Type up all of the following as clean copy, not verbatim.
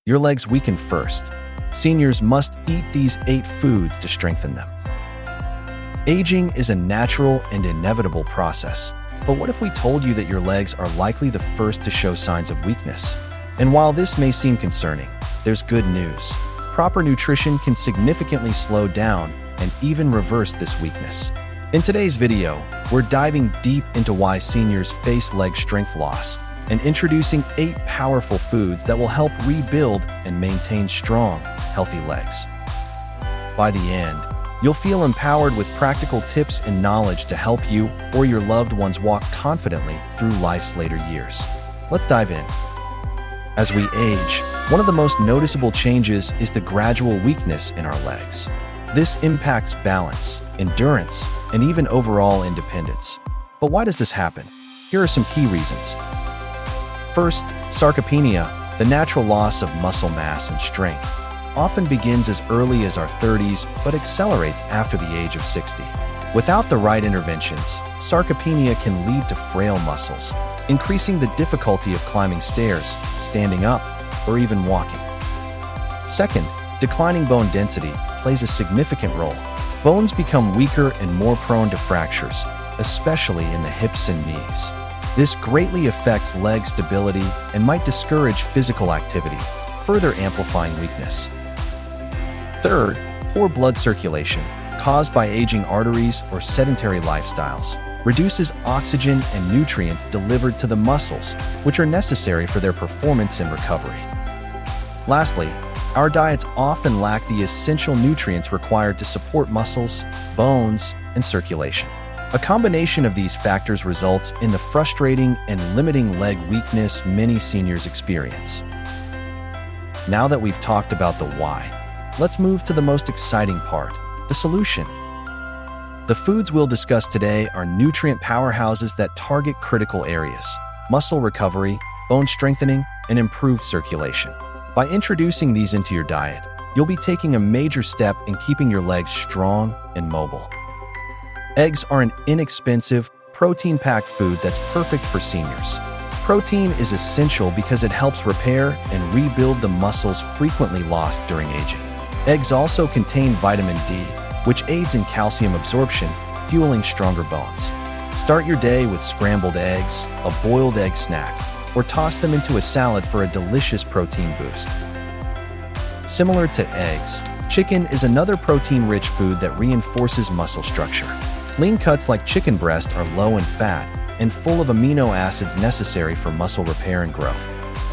Your legs weaken first. Seniors must eat these 8 foods to strengthen them. Aging is a natural and inevitable process. But what if we told you that your legs are likely the first to show signs of weakness? And while this may seem concerning, there's good news. Proper nutrition can significantly slow down and even reverse this weakness. In today's video, we're diving deep into why seniors face leg strength loss and introducing 8 powerful foods that will help rebuild and maintain strong, healthy legs. By the end, you'll feel empowered with practical tips and knowledge to help you or your loved ones walk confidently through life's later years. Let's dive in. As we age, one of the most noticeable changes is the gradual weakness in our legs. This impacts balance, endurance, and even overall independence. But why does this happen? Here are some key reasons. First, sarcopenia, the natural loss of muscle mass and strength, often begins as early as our 30s but accelerates after the age of 60. Without the right interventions, sarcopenia can lead to frail muscles, increasing the difficulty of climbing stairs, standing up, or even walking. Second, declining bone density plays a significant role. Bones become weaker and more prone to fractures, especially in the hips and knees. This greatly affects leg stability and might discourage physical activity, further amplifying weakness. Third, poor blood circulation, caused by aging arteries or sedentary lifestyles, reduces oxygen and nutrients delivered to the muscles, which are necessary for their performance and recovery. Lastly, our diets often lack the essential nutrients required to support muscles, bones, and circulation. A combination of these factors results in the frustrating and limiting leg weakness many seniors experience. Now that we've talked about the why, let's move to the most exciting part, the solution. The foods we'll discuss today are nutrient powerhouses that target critical areas: muscle recovery, bone strengthening, and improved circulation. By introducing these into your diet, you'll be taking a major step in keeping your legs strong and mobile. Eggs are an inexpensive, protein-packed food that's perfect for seniors. Protein is essential because it helps repair and rebuild the muscles frequently lost during aging. Eggs also contain vitamin D, which aids in calcium absorption, fueling stronger bones. Start your day with scrambled eggs, a boiled egg snack, or toss them into a salad for a delicious protein boost. Similar to eggs, chicken is another protein-rich food that reinforces muscle structure. Lean cuts like chicken breast are low in fat and full of amino acids necessary for muscle repair and growth.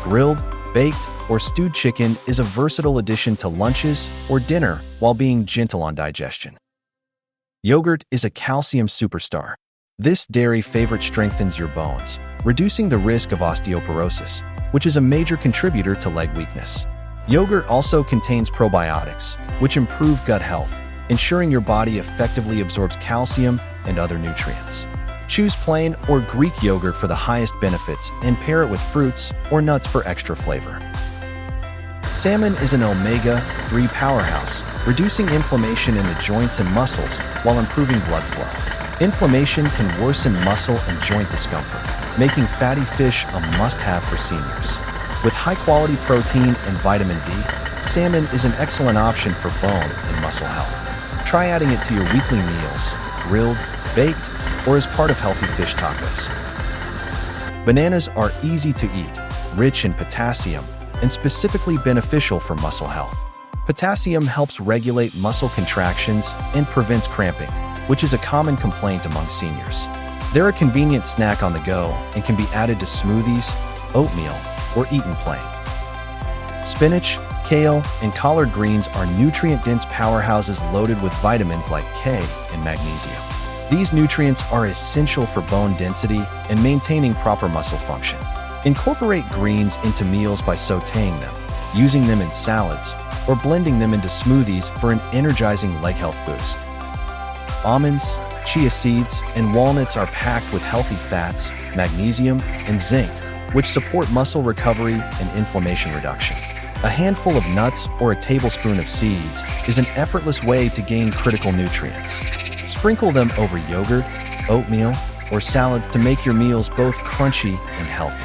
Grilled, baked, or stewed chicken is a versatile addition to lunches or dinner while being gentle on digestion. Yogurt is a calcium superstar. This dairy favorite strengthens your bones, reducing the risk of osteoporosis, which is a major contributor to leg weakness. Yogurt also contains probiotics, which improve gut health, ensuring your body effectively absorbs calcium and other nutrients. Choose plain or Greek yogurt for the highest benefits and pair it with fruits or nuts for extra flavor. Salmon is an omega-3 powerhouse, reducing inflammation in the joints and muscles while improving blood flow. Inflammation can worsen muscle and joint discomfort, making fatty fish a must-have for seniors. With high-quality protein and vitamin D, salmon is an excellent option for bone and muscle health. Try adding it to your weekly meals, grilled, baked, or as part of healthy fish tacos. Bananas are easy to eat, rich in potassium, and specifically beneficial for muscle health. Potassium helps regulate muscle contractions and prevents cramping, which is a common complaint among seniors. They're a convenient snack on the go and can be added to smoothies, oatmeal, or eaten plain. Spinach, kale, and collard greens are nutrient-dense powerhouses loaded with vitamins like K and magnesium. These nutrients are essential for bone density and maintaining proper muscle function. Incorporate greens into meals by sautéing them, using them in salads, or blending them into smoothies for an energizing leg health boost. Almonds, chia seeds, and walnuts are packed with healthy fats, magnesium, and zinc, which support muscle recovery and inflammation reduction. A handful of nuts or a tablespoon of seeds is an effortless way to gain critical nutrients. Sprinkle them over yogurt, oatmeal, or salads to make your meals both crunchy and healthy.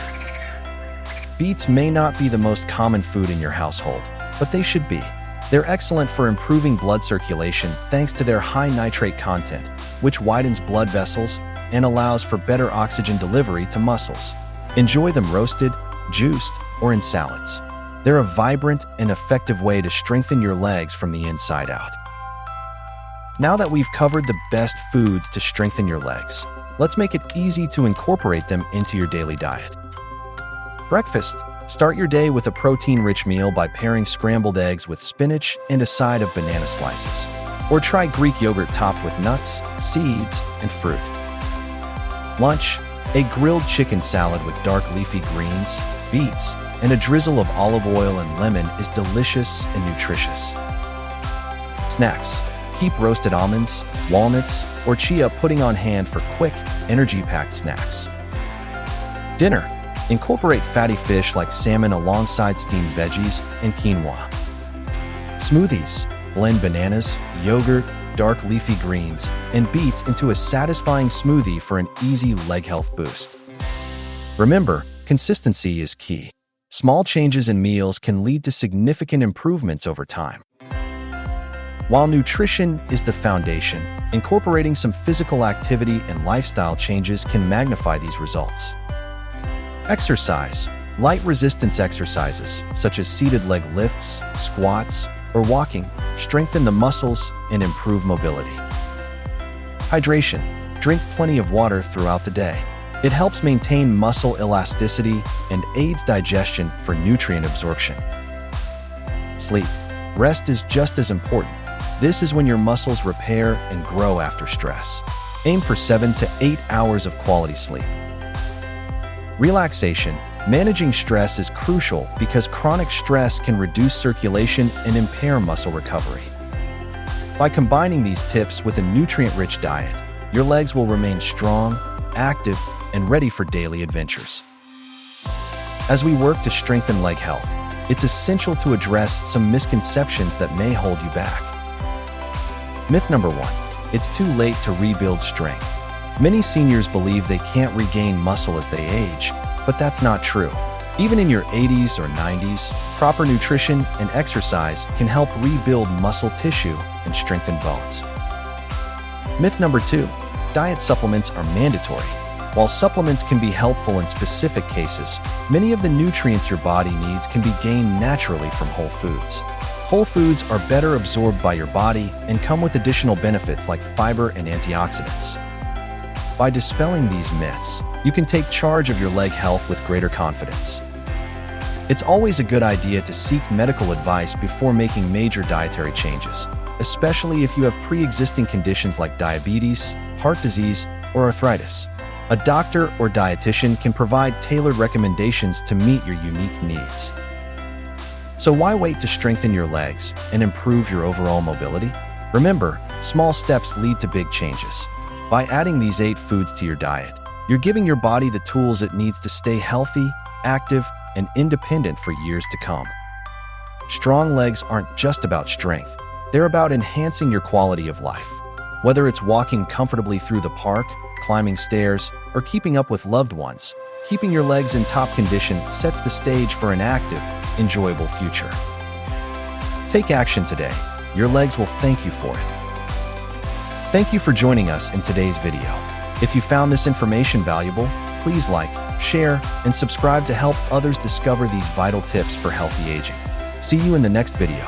Beets may not be the most common food in your household, but they should be. They're excellent for improving blood circulation thanks to their high nitrate content, which widens blood vessels and allows for better oxygen delivery to muscles. Enjoy them roasted, juiced, or in salads. They're a vibrant and effective way to strengthen your legs from the inside out. Now that we've covered the best foods to strengthen your legs, let's make it easy to incorporate them into your daily diet. Breakfast. Start your day with a protein-rich meal by pairing scrambled eggs with spinach and a side of banana slices. Or try Greek yogurt topped with nuts, seeds, and fruit. Lunch. A grilled chicken salad with dark leafy greens, beets, and a drizzle of olive oil and lemon is delicious and nutritious. Snacks. Keep roasted almonds, walnuts, or chia pudding on hand for quick, energy-packed snacks. Dinner. Incorporate fatty fish like salmon alongside steamed veggies and quinoa. Smoothies. Blend bananas, yogurt, dark leafy greens, and beets into a satisfying smoothie for an easy leg health boost. Remember, consistency is key. Small changes in meals can lead to significant improvements over time. While nutrition is the foundation, incorporating some physical activity and lifestyle changes can magnify these results. Exercise. Light resistance exercises, such as seated leg lifts, squats, or walking, strengthen the muscles and improve mobility. Hydration. Drink plenty of water throughout the day. It helps maintain muscle elasticity and aids digestion for nutrient absorption. Sleep. Rest is just as important. This is when your muscles repair and grow after stress. Aim for 7 to 8 hours of quality sleep. Relaxation. Managing stress is crucial because chronic stress can reduce circulation and impair muscle recovery. By combining these tips with a nutrient-rich diet, your legs will remain strong, active, and ready for daily adventures. As we work to strengthen leg health, it's essential to address some misconceptions that may hold you back. Myth number 1. It's too late to rebuild strength. Many seniors believe they can't regain muscle as they age, but that's not true. Even in your 80s or 90s, proper nutrition and exercise can help rebuild muscle tissue and strengthen bones. Myth number 2. Diet supplements are mandatory. While supplements can be helpful in specific cases, many of the nutrients your body needs can be gained naturally from whole foods. Whole foods are better absorbed by your body and come with additional benefits like fiber and antioxidants. By dispelling these myths, you can take charge of your leg health with greater confidence. It's always a good idea to seek medical advice before making major dietary changes, especially if you have pre-existing conditions like diabetes, heart disease, or arthritis. A doctor or dietitian can provide tailored recommendations to meet your unique needs. So why wait to strengthen your legs and improve your overall mobility? Remember, small steps lead to big changes. By adding these 8 foods to your diet, you're giving your body the tools it needs to stay healthy, active, and independent for years to come. Strong legs aren't just about strength. They're about enhancing your quality of life. Whether it's walking comfortably through the park, climbing stairs, or keeping up with loved ones, keeping your legs in top condition sets the stage for an active, enjoyable future. Take action today. Your legs will thank you for it. Thank you for joining us in today's video. If you found this information valuable, please like, share, and subscribe to help others discover these vital tips for healthy aging. See you in the next video.